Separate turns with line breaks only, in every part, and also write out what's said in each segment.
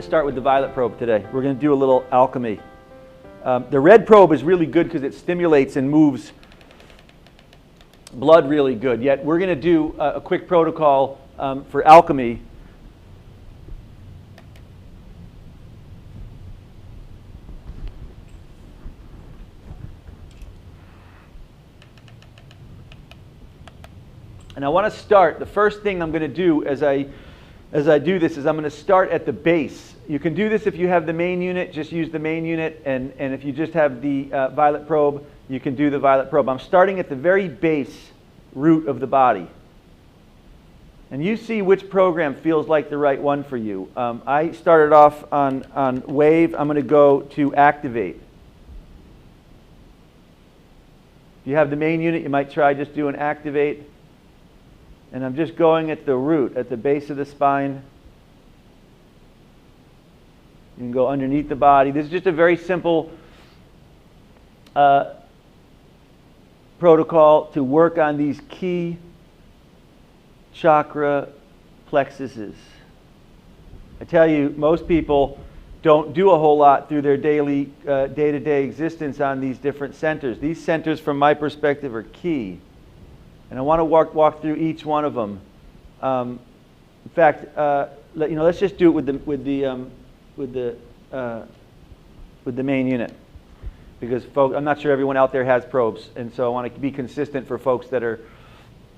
to start with the violet probe today. We're going to do a little alchemy. The red probe is really good because it stimulates and moves blood really good. Yet we're going to do a quick protocol for alchemy. And I want to start, the first thing I'm going to do as I do this is I'm going to start at the base. You can do this if you have the main unit, just use the main unit, and if you just have the violet probe, you can do the violet probe. I'm starting at the very base root of the body. And you see which program feels like the right one for you. I started off on wave. I'm going to go to activate. If you have the main unit, you might try just doing activate. And I'm just going at the root, at the base of the spine. You can go underneath the body. This is just a very simple protocol to work on these key chakra plexuses. I tell you, most people don't do a whole lot through their daily, day-to-day existence on these different centers. These centers, from my perspective, are key. And I want to walk through each one of them. In fact, let's just do it with the main unit, because folks, I'm not sure everyone out there has probes, and so I want to be consistent for folks that are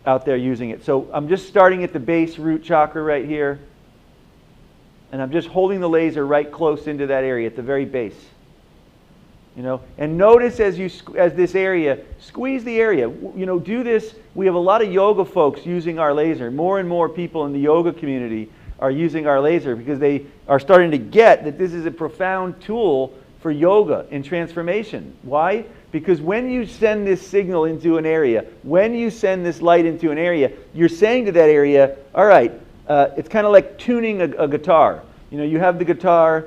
out there using it. So I'm just starting at the base root chakra right here, and I'm just holding the laser right close into that area at the very base. And notice as this area, squeeze the area. Do this. We have a lot of yoga folks using our laser. More and more people in the yoga community are using our laser because they are starting to get that this is a profound tool for yoga and transformation. Why? Because when you send this signal into an area, when you send this light into an area, you're saying to that area, all right, it's kind of like tuning a guitar. You have the guitar,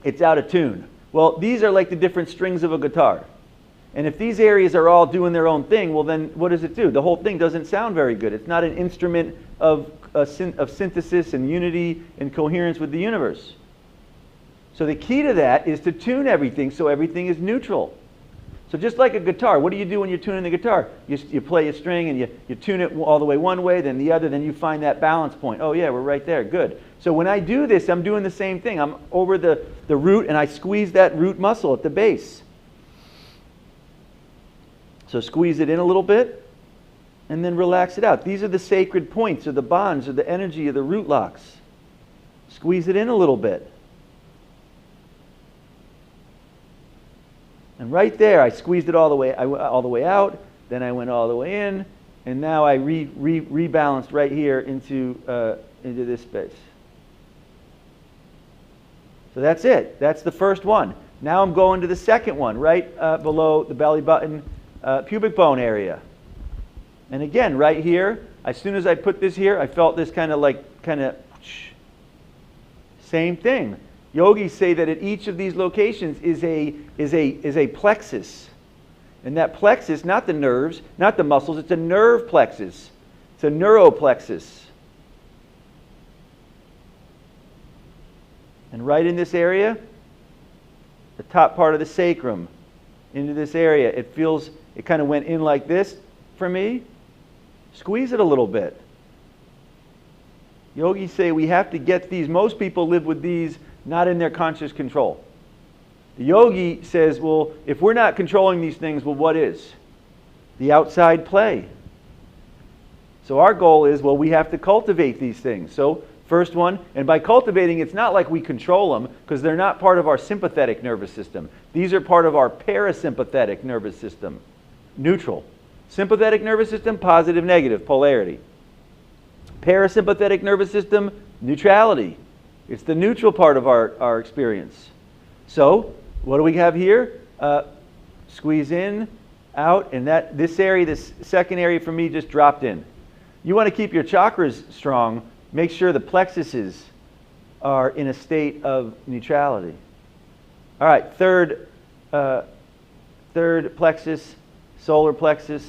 it's out of tune. Well, these are like the different strings of a guitar. And if these areas are all doing their own thing, well then what does it do? The whole thing doesn't sound very good. It's not an instrument of synthesis and unity and coherence with the universe. So the key to that is to tune everything so everything is neutral. So just like a guitar, what do you do when you're tuning the guitar? You play a string and you tune it all the way one way, then the other, then you find that balance point. Oh yeah, we're right there, good. So when I do this, I'm doing the same thing. I'm over the root and I squeeze that root muscle at the base. So squeeze it in a little bit and then relax it out. These are the sacred points or the bonds or the energy of the root locks. Squeeze it in a little bit. And right there, I squeezed it all the way out, then I went all the way in, and now I rebalanced right here into this space. So that's it. That's the first one. Now I'm going to the second one, right below the belly button, pubic bone area. And again, right here, as soon as I put this here, I felt this kind of same thing. Yogis say that at each of these locations is a plexus. And that plexus, not the nerves, not the muscles, it's a nerve plexus. It's a neuroplexus. And right in this area, the top part of the sacrum, into this area, it kind of went in like this for me. Squeeze it a little bit. Yogis say we have to get these. Most people live with these not in their conscious control. The yogi says, well, if we're not controlling these things, well, what is? The outside play. So our goal is, well, we have to cultivate these things. So first one, and by cultivating, it's not like we control them, because they're not part of our sympathetic nervous system. These are part of our parasympathetic nervous system. Neutral. Sympathetic nervous system, positive, negative, polarity. Parasympathetic nervous system, neutrality. It's the neutral part of our experience. So, what do we have here? Squeeze in, out, and this area, this second area for me just dropped in. You want to keep your chakras strong, make sure the plexuses are in a state of neutrality. All right, third plexus, solar plexus.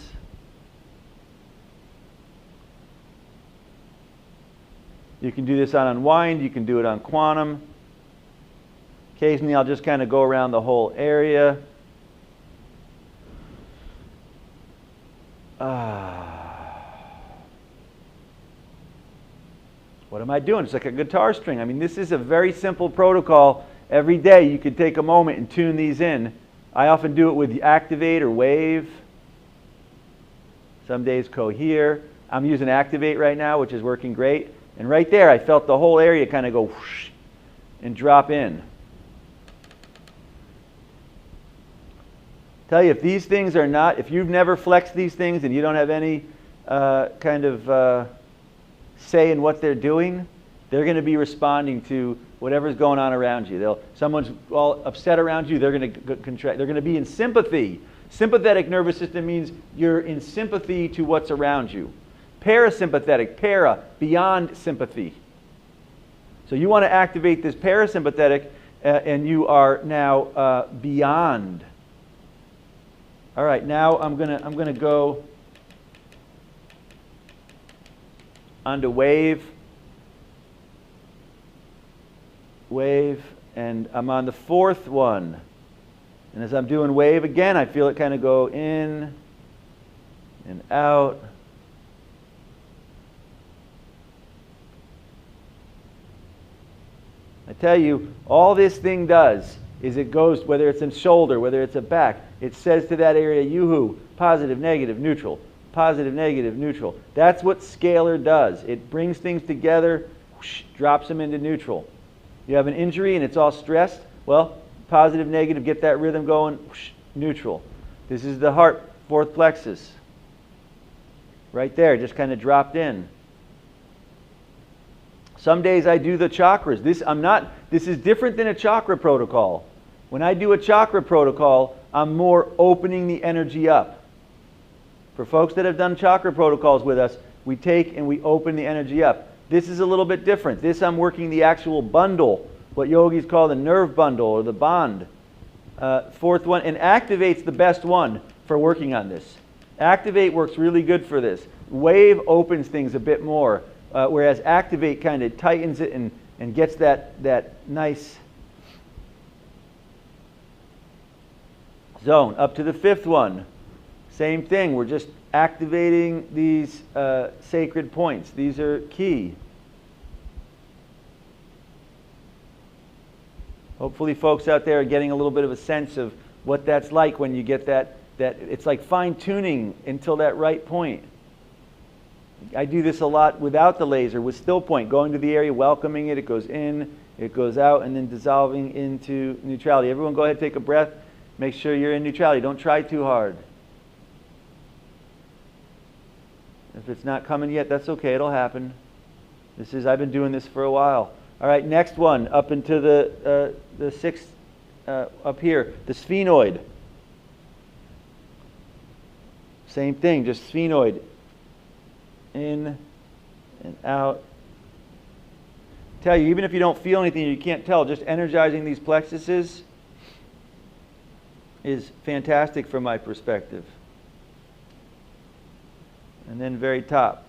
You can do this on unwind. You can do it on quantum. Occasionally, I'll just kind of go around the whole area. What am I doing? It's like a guitar string. I mean, this is a very simple protocol. Every day, you could take a moment and tune these in. I often do it with Activate or Wave. Some days Cohere. I'm using Activate right now, which is working great. And right there, I felt the whole area kind of go whoosh and drop in. Tell you, if these things are not, if you've never flexed these things and you don't have any kind of say in what they're doing, they're going to be responding to whatever's going on around you. Someone's all upset around you, they're going to contract. They're going to be in sympathy. Sympathetic nervous system means you're in sympathy to what's around you. Parasympathetic, para, beyond sympathy. So you want to activate this parasympathetic, and you are now beyond. All right, now I'm gonna go onto wave, and I'm on the fourth one. And as I'm doing wave again, I feel it kind of go in and out. I tell you, all this thing does is it goes, whether it's in shoulder, whether it's a back, it says to that area, yoo-hoo, positive, negative, neutral, positive, negative, neutral. That's what scalar does. It brings things together, whoosh, drops them into neutral. You have an injury and it's all stressed, well, positive, negative, get that rhythm going, whoosh, neutral. This is the heart, fourth plexus. Right there, just kind of dropped in. Some days I do the chakras. This is different than a chakra protocol. When I do a chakra protocol, I'm more opening the energy up. For folks that have done chakra protocols with us, we take and we open the energy up. This is a little bit different. This I'm working the actual bundle, what yogis call the nerve bundle or the bond. Fourth one, and Activate's the best one for working on this. Activate works really good for this. Wave opens things a bit more. Whereas Activate kind of tightens it and gets that nice zone. Up to the fifth one. Same thing. We're just activating these sacred points. These are key. Hopefully folks out there are getting a little bit of a sense of what that's like when you get that it's like fine-tuning until that right point. I do this a lot without the laser, with still point, going to the area, welcoming it, it goes in, it goes out, and then dissolving into neutrality. Everyone go ahead, take a breath, make sure you're in neutrality. Don't try too hard. If it's not coming yet, that's okay, it'll happen. I've been doing this for a while. All right, next one, up into the sixth, up here, the sphenoid. Same thing, just sphenoid. In and out. Tell you, even if you don't feel anything, you can't tell, just energizing these plexuses is fantastic from my perspective. And then very top.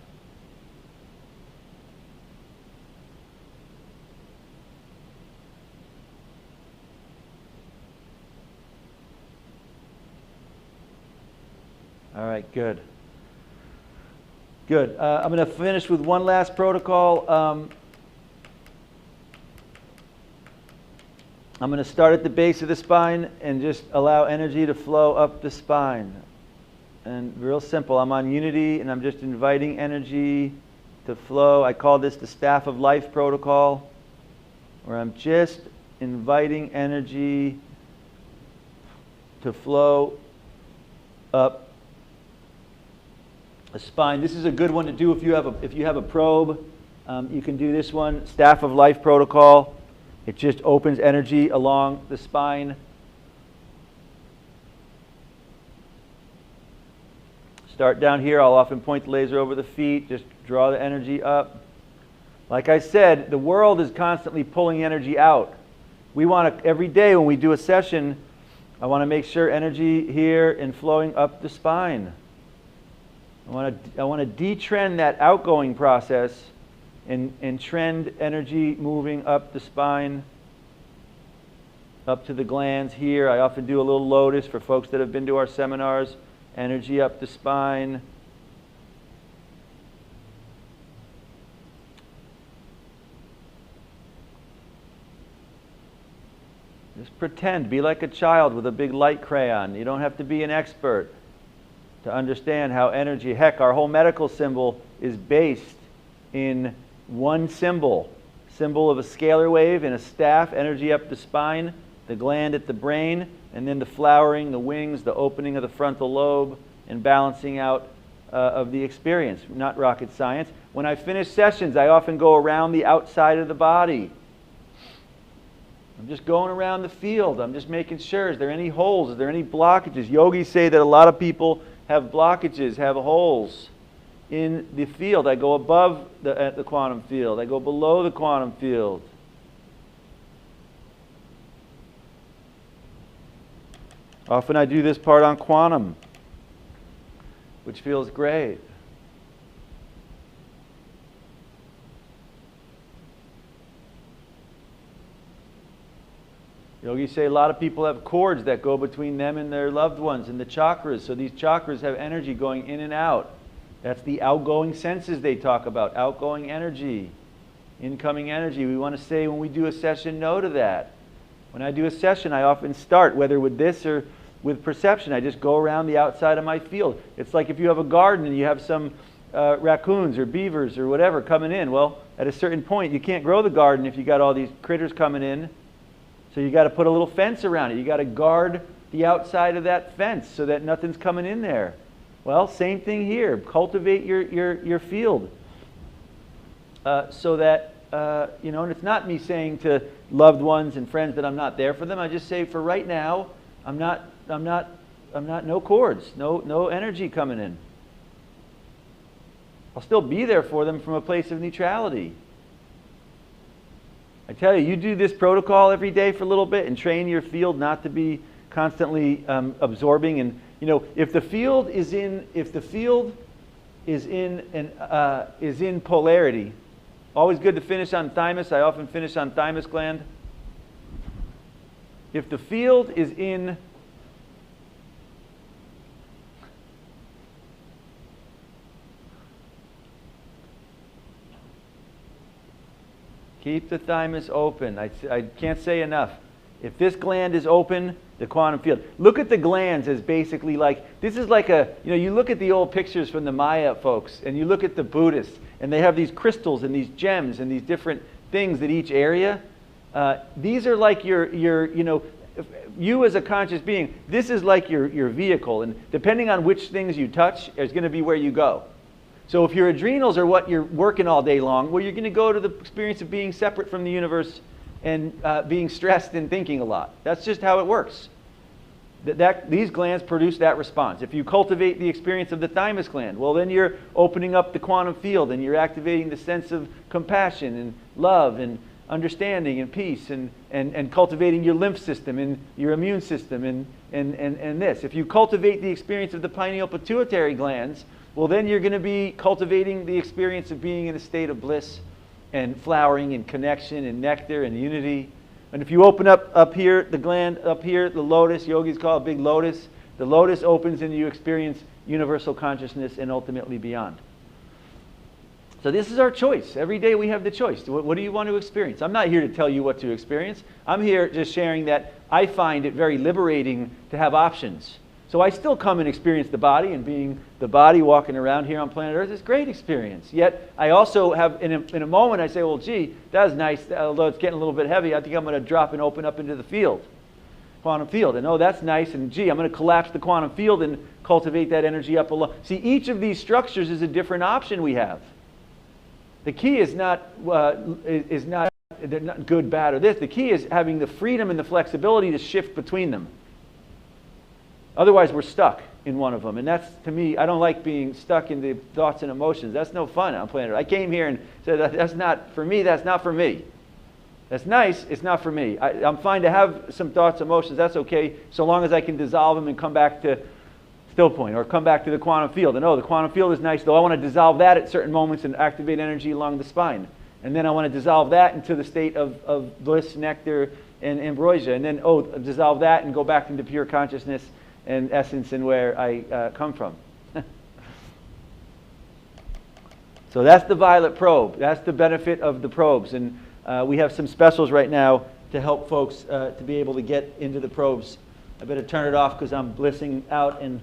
All right, good. Good. I'm going to finish with one last protocol. I'm going to start at the base of the spine and just allow energy to flow up the spine. And real simple. I'm on unity and I'm just inviting energy to flow. I call this the Staff of Life protocol, where I'm just inviting energy to flow up the spine. This is a good one to do if you have a probe. You can do this one, Staff of Life protocol. It just opens energy along the spine. Start down here. I'll often point the laser over the feet. Just draw the energy up. Like I said, the world is constantly pulling energy out. We want to, every day when we do a session, I want to make sure energy here and flowing up the spine. I want to detrend that outgoing process and trend energy moving up the spine, up to the glands here. I often do a little lotus for folks that have been to our seminars. Energy up the spine. Just pretend, be like a child with a big light crayon. You don't have to be an expert to understand how energy, heck, our whole medical symbol is based in one symbol of a scalar wave and a staff, energy up the spine, the gland at the brain, and then the flowering, the wings, the opening of the frontal lobe, and balancing out of the experience. Not rocket science. When I finish sessions, I often go around the outside of the body. I'm just going around the field. I'm just making sure, is there any holes? Is there any blockages? Yogis say that a lot of people have blockages, have holes in the field. I go above the quantum field. I go below the quantum field. Often I do this part on quantum, which feels great. Yogis say a lot of people have cords that go between them and their loved ones and the chakras. So these chakras have energy going in and out. That's the outgoing senses they talk about. Outgoing energy, incoming energy. We want to say when we do a session no to that. When I do a session, I often start, whether with this or with perception, I just go around the outside of my field. It's like if you have a garden and you have some raccoons or beavers or whatever coming in. Well, at a certain point, you can't grow the garden if you got all these critters coming in. So you got to put a little fence around it. You got to guard the outside of that fence so that nothing's coming in there. Well, same thing here. Cultivate your field so that and it's not me saying to loved ones and friends that I'm not there for them. I just say for right now, I'm not no cords, no energy coming in. I'll still be there for them from a place of neutrality. I tell you, you do this protocol every day for a little bit and train your field not to be constantly absorbing. And if the field is in polarity, always good to finish on thymus. I often finish on thymus gland. If the field is in keep the thymus open. I can't say enough. If this gland is open, the quantum field. Look at the glands as basically like, this is like you look at the old pictures from the Maya folks, and you look at the Buddhists, and they have these crystals and these gems and these different things at each area. These are like you as a conscious being, this is like your vehicle, and depending on which things you touch, is going to be where you go. So if your adrenals are what you're working all day long, well, you're going to go to the experience of being separate from the universe and being stressed and thinking a lot. That's just how it works. These glands produce that response. If you cultivate the experience of the thymus gland, well, then you're opening up the quantum field and you're activating the sense of compassion and love and understanding and peace and cultivating your lymph system and your immune system and this. If you cultivate the experience of the pineal pituitary glands, well, then you're going to be cultivating the experience of being in a state of bliss and flowering and connection and nectar and unity. And if you open up here, the gland up here, the lotus, yogis call it a big lotus. The lotus opens and you experience universal consciousness and ultimately beyond. So this is our choice. Every day we have the choice. What do you want to experience? I'm not here to tell you what to experience. I'm here just sharing that I find it very liberating to have options. So I still come and experience the body, and being the body walking around here on planet Earth is a great experience. Yet I also have, in a moment, I say, well, gee, that was nice, although it's getting a little bit heavy. I think I'm going to drop and open up into the field, quantum field. And oh, that's nice, and gee, I'm going to collapse the quantum field and cultivate that energy up below. See, each of these structures is a different option we have. The key is not they're not good, bad, or this. The key is having the freedom and the flexibility to shift between them. Otherwise, we're stuck in one of them. And that's, to me, I don't like being stuck in the thoughts and emotions. That's no fun on planet Earth. I came here and said, that's not for me, that's not for me. That's nice, it's not for me. I'm fine to have some thoughts, emotions, that's okay, so long as I can dissolve them and come back to still point, or come back to the quantum field. And oh, the quantum field is nice, though I want to dissolve that at certain moments and activate energy along the spine. And then I want to dissolve that into the state of bliss, nectar, and ambrosia. And then, dissolve that and go back into pure consciousness and essence and where I come from. So that's the violet probe. That's the benefit of the probes. And we have some specials right now to help folks to be able to get into the probes. I better turn it off because I'm blissing out and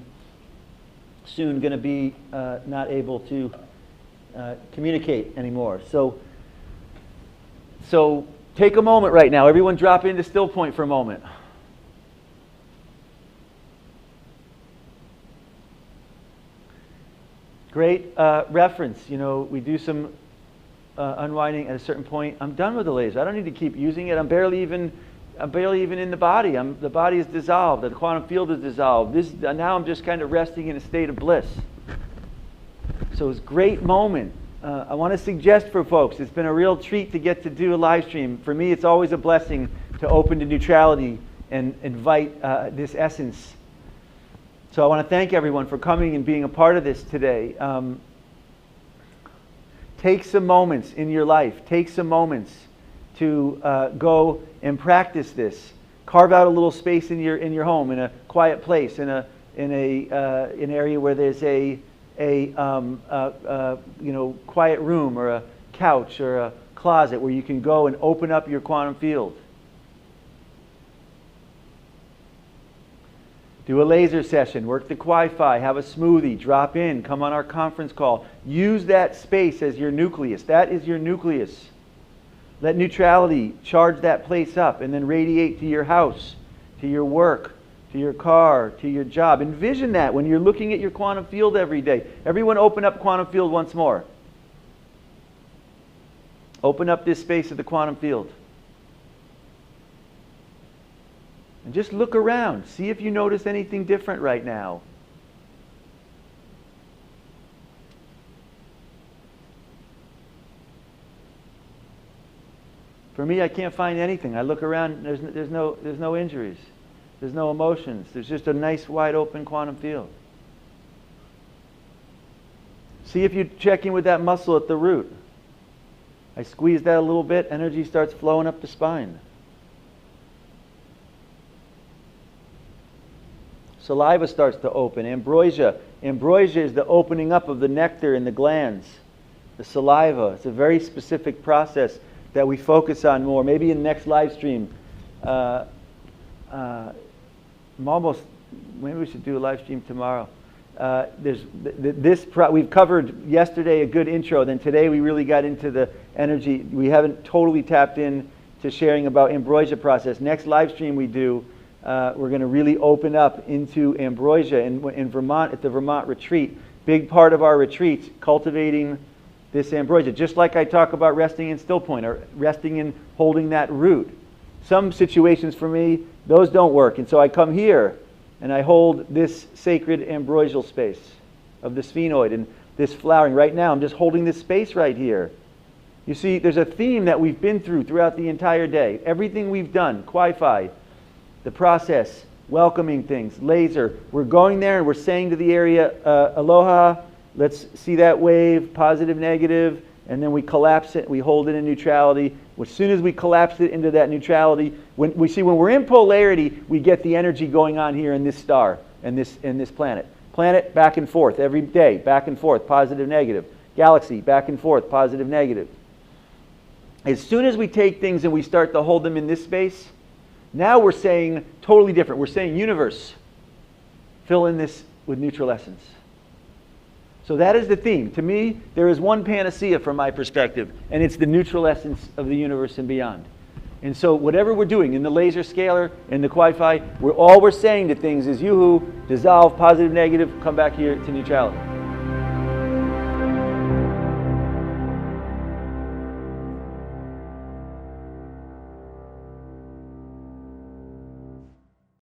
soon going to be not able to communicate anymore. So take a moment right now. Everyone drop into still point for a moment. Great reference. You know, we do some unwinding at a certain point. I'm done with the laser. I don't need to keep using it. I'm barely even in the body. The body is dissolved. The quantum field is dissolved. Now I'm just kind of resting in a state of bliss. So it's a great moment. I want to suggest for folks, it's been a real treat to get to do a live stream. For me, it's always a blessing to open to neutrality and invite this essence. So I want to thank everyone for coming and being a part of this today. Take some moments in your life. Take some moments to go and practice this. Carve out a little space in your home, in a quiet place, in an area where there's a quiet room or a couch or a closet where you can go and open up your quantum field. Do a laser session, work the Wi-Fi, have a smoothie, drop in, come on our conference call. Use that space as your nucleus. That is your nucleus. Let neutrality charge that place up and then radiate to your house, to your work, to your car, to your job. Envision that when you're looking at your quantum field every day. Everyone open up quantum field once more. Open up this space of the quantum field. And just look around. See if you notice anything different right now. For me, I can't find anything. I look around, there's no injuries. There's no emotions. There's just a nice wide open quantum field. See if you check in with that muscle at the root. I squeeze that a little bit, energy starts flowing up the spine. Saliva starts to open. Ambrosia is the opening up of the nectar in the glands. The saliva. It's a very specific process that we focus on more. Maybe in the next live stream. Maybe we should do a live stream tomorrow. We've covered yesterday a good intro. Then today we really got into the energy. We haven't totally tapped in to sharing about ambrosia process. Next live stream we do, we're going to really open up into ambrosia in Vermont at the Vermont retreat. Big part of our retreats, cultivating this ambrosia. Just like I talk about resting in still point or resting in holding that root. Some situations for me, those don't work. And so I come here and I hold this sacred ambrosial space of the sphenoid and this flowering. Right now I'm just holding this space right here. You see, there's a theme that we've been through throughout the entire day. Everything we've done, Wi-Fi, the process, welcoming things, laser. We're going there and we're saying to the area, aloha, let's see that wave, positive, negative, and then we collapse it, we hold it in neutrality. As soon as we collapse it into that neutrality, when we're in polarity, we get the energy going on here in this star and this planet. Planet, back and forth, every day, back and forth, positive, negative. Galaxy, back and forth, positive, negative. As soon as we take things and we start to hold them in this space, now we're saying totally different. We're saying universe, fill in this with neutral essence. So that is the theme. To me, there is one panacea from my perspective, and it's the neutral essence of the universe and beyond. And so whatever we're doing in the laser scalar, in the Wi-Fi, all we're saying to things is yoo-hoo, dissolve, positive, negative, come back here to neutrality.